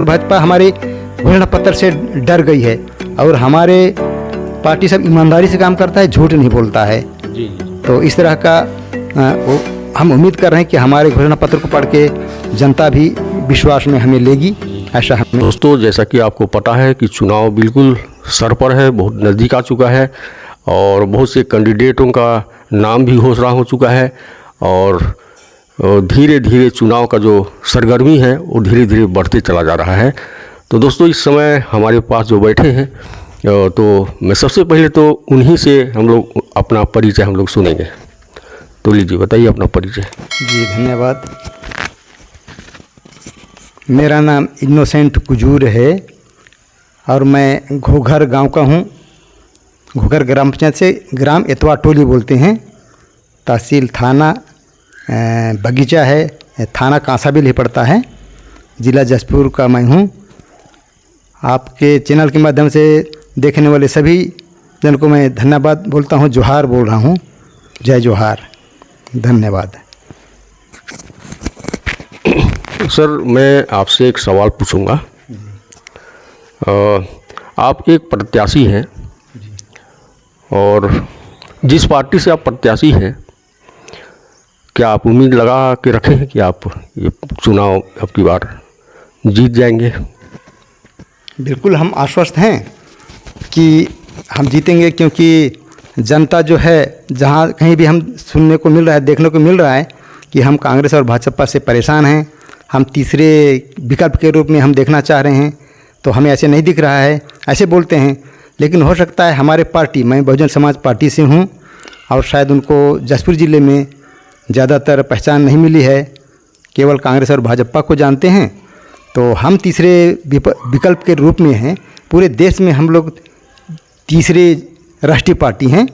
भाजपा हमारे घोषणा पत्र से डर गई है और हमारे पार्टी सब ईमानदारी से काम करता है, झूठ नहीं बोलता है। जी। तो इस तरह का हम उम्मीद कर रहे हैं कि हमारे घोषणा पत्र को पढ़ के जनता भी विश्वास में हमें लेगी, ऐसा हमें। दोस्तों, जैसा कि आपको पता है कि चुनाव बिल्कुल सर पर है, बहुत नज़दीक आ चुका है और बहुत से कैंडिडेटों का नाम भी घोषणा हो चुका है और धीरे धीरे चुनाव का जो सरगर्मी है वो धीरे धीरे बढ़ते चला जा रहा है। तो दोस्तों, इस समय हमारे पास जो बैठे हैं तो मैं सबसे पहले तो उन्हीं से हम लोग अपना परिचय हम लोग सुनेंगे। तो लीजिए, बताइए अपना परिचय। जी धन्यवाद। मेरा नाम इनोसेंट कुजूर है और मैं घोघर गांव का हूँ। घोघर ग्राम पंचायत से, ग्राम एतवा टोली बोलते हैं, तहसील थाना बगीचा है, थाना कांसाबिल ही पड़ता है, ज़िला जसपुर का मैं हूँ। आपके चैनल के माध्यम से देखने वाले सभी जन को मैं धन्यवाद बोलता हूँ, जोहार बोल रहा हूँ, जय जोहार, धन्यवाद। सर, मैं आपसे एक सवाल पूछूंगा। आप एक प्रत्याशी हैं और जिस पार्टी से आप प्रत्याशी हैं, क्या आप उम्मीद लगा के रखे हैं कि आप ये चुनाव अब की बार जीत जाएंगे? बिल्कुल, हम आश्वस्त हैं कि हम जीतेंगे, क्योंकि जनता जो है, जहाँ कहीं भी हम सुनने को मिल रहा है, देखने को मिल रहा है कि हम कांग्रेस और भाजपा से परेशान हैं, हम तीसरे विकल्प के रूप में हम देखना चाह रहे हैं, तो हमें ऐसे नहीं दिख रहा है, ऐसे बोलते हैं। लेकिन हो सकता है हमारे पार्टी, मैं बहुजन समाज पार्टी से हूँ और शायद उनको जसपुर ज़िले में ज़्यादातर पहचान नहीं मिली है, केवल कांग्रेस और भाजपा को जानते हैं। तो हम तीसरे विकल्प के रूप में हैं, पूरे देश में हम लोग तीसरे राष्ट्रीय पार्टी हैं,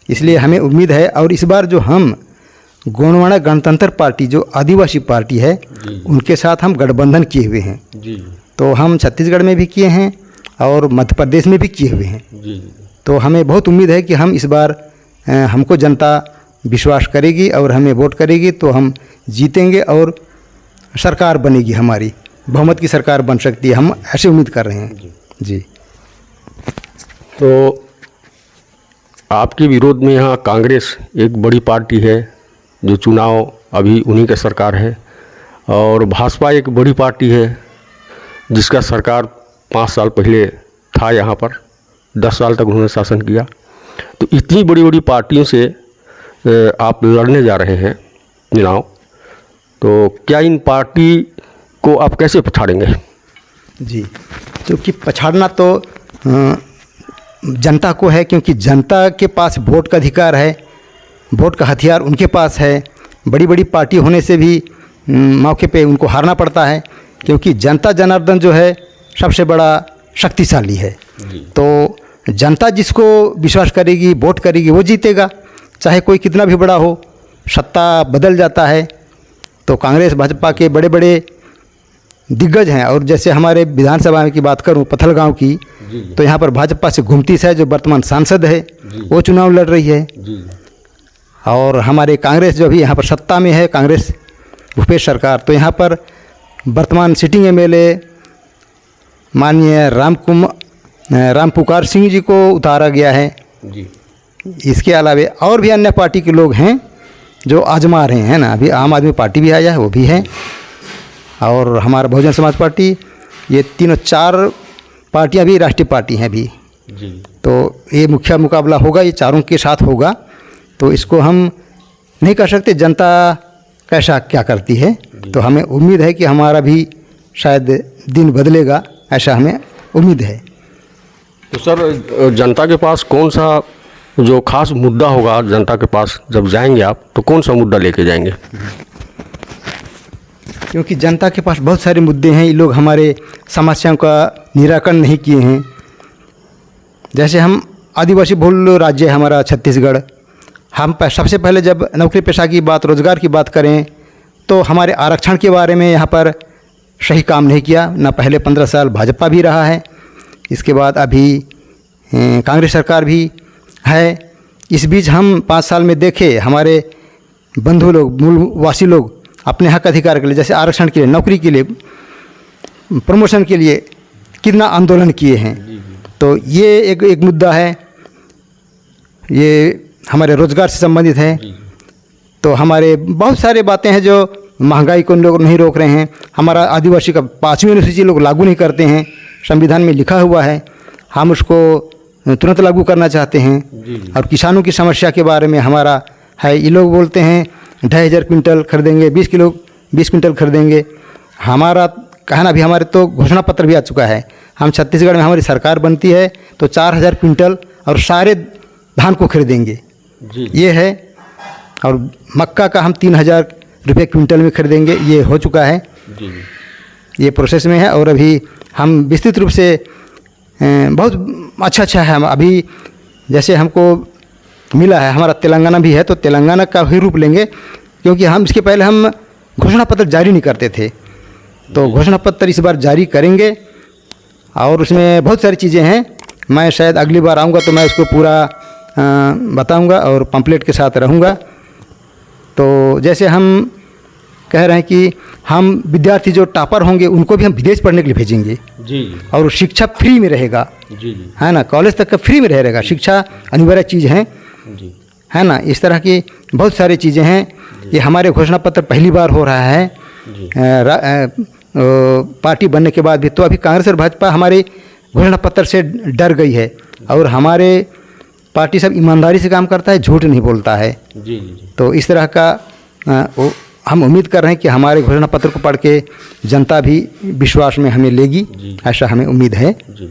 इसलिए हमें उम्मीद है। और इस बार जो हम गोंडवाना गणतंत्र पार्टी, जो आदिवासी पार्टी है, उनके साथ हम गठबंधन किए हुए हैं। जी। तो हम छत्तीसगढ़ में भी किए हैं और मध्य प्रदेश में भी किए हुए हैं। जी। तो हमें बहुत उम्मीद है कि हम इस बार हमको जनता विश्वास करेगी और हमें वोट करेगी, तो हम जीतेंगे और सरकार बनेगी, हमारी बहुमत की सरकार बन सकती है, हम ऐसे उम्मीद कर रहे हैं। जी। तो आपके विरोध में यहाँ कांग्रेस एक बड़ी पार्टी है, जो चुनाव अभी उन्हीं का सरकार है, और भाजपा एक बड़ी पार्टी है जिसका सरकार 5 साल पहले था यहाँ पर, 10 साल तक उन्होंने शासन किया। तो इतनी बड़ी बड़ी पार्टियों से आप लड़ने जा रहे हैं चुनाव, तो क्या इन पार्टी को आप कैसे पछाड़ेंगे? जी, क्योंकि पछाड़ना तो जनता को है, क्योंकि जनता के पास वोट का अधिकार है, वोट का हथियार उनके पास है। बड़ी बड़ी पार्टी होने से भी मौके पे उनको हारना पड़ता है, क्योंकि जनता जनार्दन जो है सबसे बड़ा शक्तिशाली है। तो जनता जिसको विश्वास करेगी, वोट करेगी, वो जीतेगा, चाहे कोई कितना भी बड़ा हो। सत्ता बदल जाता है, तो कांग्रेस भाजपा के बड़े बड़े दिग्गज हैं। और जैसे हमारे विधानसभा की बात करूं, पथलगांव की, तो यहाँ पर भाजपा से घुमती है, जो वर्तमान सांसद है, वो चुनाव लड़ रही है। और हमारे कांग्रेस जो भी यहाँ पर सत्ता में है, कांग्रेस भूपेश सरकार, तो यहाँ पर वर्तमान सिटिंग एमएलए माननीय राम पुकार सिंह जी को उतारा गया है। इसके अलावा और भी अन्य पार्टी के लोग हैं जो आजमा रहे हैं ना। अभी आम आदमी पार्टी भी आया है, वो भी है, और हमारा बहुजन समाज पार्टी, ये तीनों 4 पार्टियां भी राष्ट्रीय पार्टी हैं अभी। तो ये मुख्य मुकाबला होगा, ये चारों के साथ होगा। तो इसको हम नहीं कह सकते जनता कैसा क्या करती है, तो हमें उम्मीद है कि हमारा भी शायद दिन बदलेगा, ऐसा हमें उम्मीद है। तो सर, जनता के पास कौन सा जो खास मुद्दा होगा, जनता के पास जब जाएंगे आप, तो कौन सा मुद्दा लेके जाएंगे? क्योंकि जनता के पास बहुत सारे मुद्दे हैं, ये लोग हमारे समस्याओं का निराकरण नहीं किए हैं। जैसे हम आदिवासी बहुल राज्य है हमारा छत्तीसगढ़, हम सबसे पहले जब नौकरी पेशा की बात, रोज़गार की बात करें, तो हमारे आरक्षण के बारे में यहाँ पर सही काम नहीं किया ना। पहले 15 साल भाजपा भी रहा है, इसके बाद अभी कांग्रेस सरकार भी है। इस बीच हम 5 साल में देखे हमारे बंधु लोग, मूलवासी लोग अपने हक अधिकार के लिए, जैसे आरक्षण के लिए, नौकरी के लिए प्रमोशन के लिए कितना आंदोलन किए हैं। तो ये एक मुद्दा है, ये हमारे रोज़गार से संबंधित है। तो हमारे बहुत सारे बातें हैं जो महंगाई को लोग नहीं रोक रहे हैं। हमारा आदिवासी का 5वीं अनुसूची लोग लागू नहीं करते हैं, संविधान में लिखा हुआ है, हम उसको तुरंत लागू करना चाहते हैं। और किसानों की समस्या के बारे में हमारा है, ये लोग बोलते हैं 2,500 क्विंटल खरीदेंगे, 20 क्विंटल खरीदेंगे। हमारा कहना भी, हमारे तो घोषणा पत्र भी आ चुका है, हम छत्तीसगढ़ में हमारी सरकार बनती है तो 4,000 क्विंटल और सारे धान को खरीदेंगे, ये है। और मक्का का हम 3,000 रुपये क्विंटल में खरीदेंगे, ये हो चुका है, ये प्रोसेस में है। और अभी हम विस्तृत रूप से बहुत अच्छा है। हम अभी जैसे हमको मिला है, हमारा तेलंगाना भी है, तो तेलंगाना का भी रूप लेंगे, क्योंकि हम इसके पहले हम घोषणा पत्र जारी नहीं करते थे, तो घोषणा पत्र इस बार जारी करेंगे। और उसमें बहुत सारी चीज़ें हैं, मैं शायद अगली बार आऊँगा तो मैं उसको पूरा बताऊँगा और पम्पलेट के साथ रहूँगा। तो जैसे हम कह रहे हैं कि हम विद्यार्थी जो टॉपर होंगे उनको भी हम विदेश पढ़ने के लिए भेजेंगे जी। और शिक्षा फ्री में रहेगा, जी है ना, कॉलेज तक का फ्री में रहेगा, शिक्षा अनिवार्य चीज़ है जी। है ना। इस तरह की बहुत सारी चीज़ें हैं। ये हमारे घोषणा पत्र पहली बार हो रहा है पार्टी बनने के बाद भी। तो अभी कांग्रेस और भाजपा हमारे घोषणा पत्र से डर गई है, और हमारे पार्टी सब ईमानदारी से काम करता है, झूठ नहीं बोलता है। जी। तो इस तरह का हम उम्मीद कर रहे हैं कि हमारे घोषणा पत्र को पढ़ के जनता भी विश्वास में हमें लेगी, ऐसा हमें उम्मीद है। जी।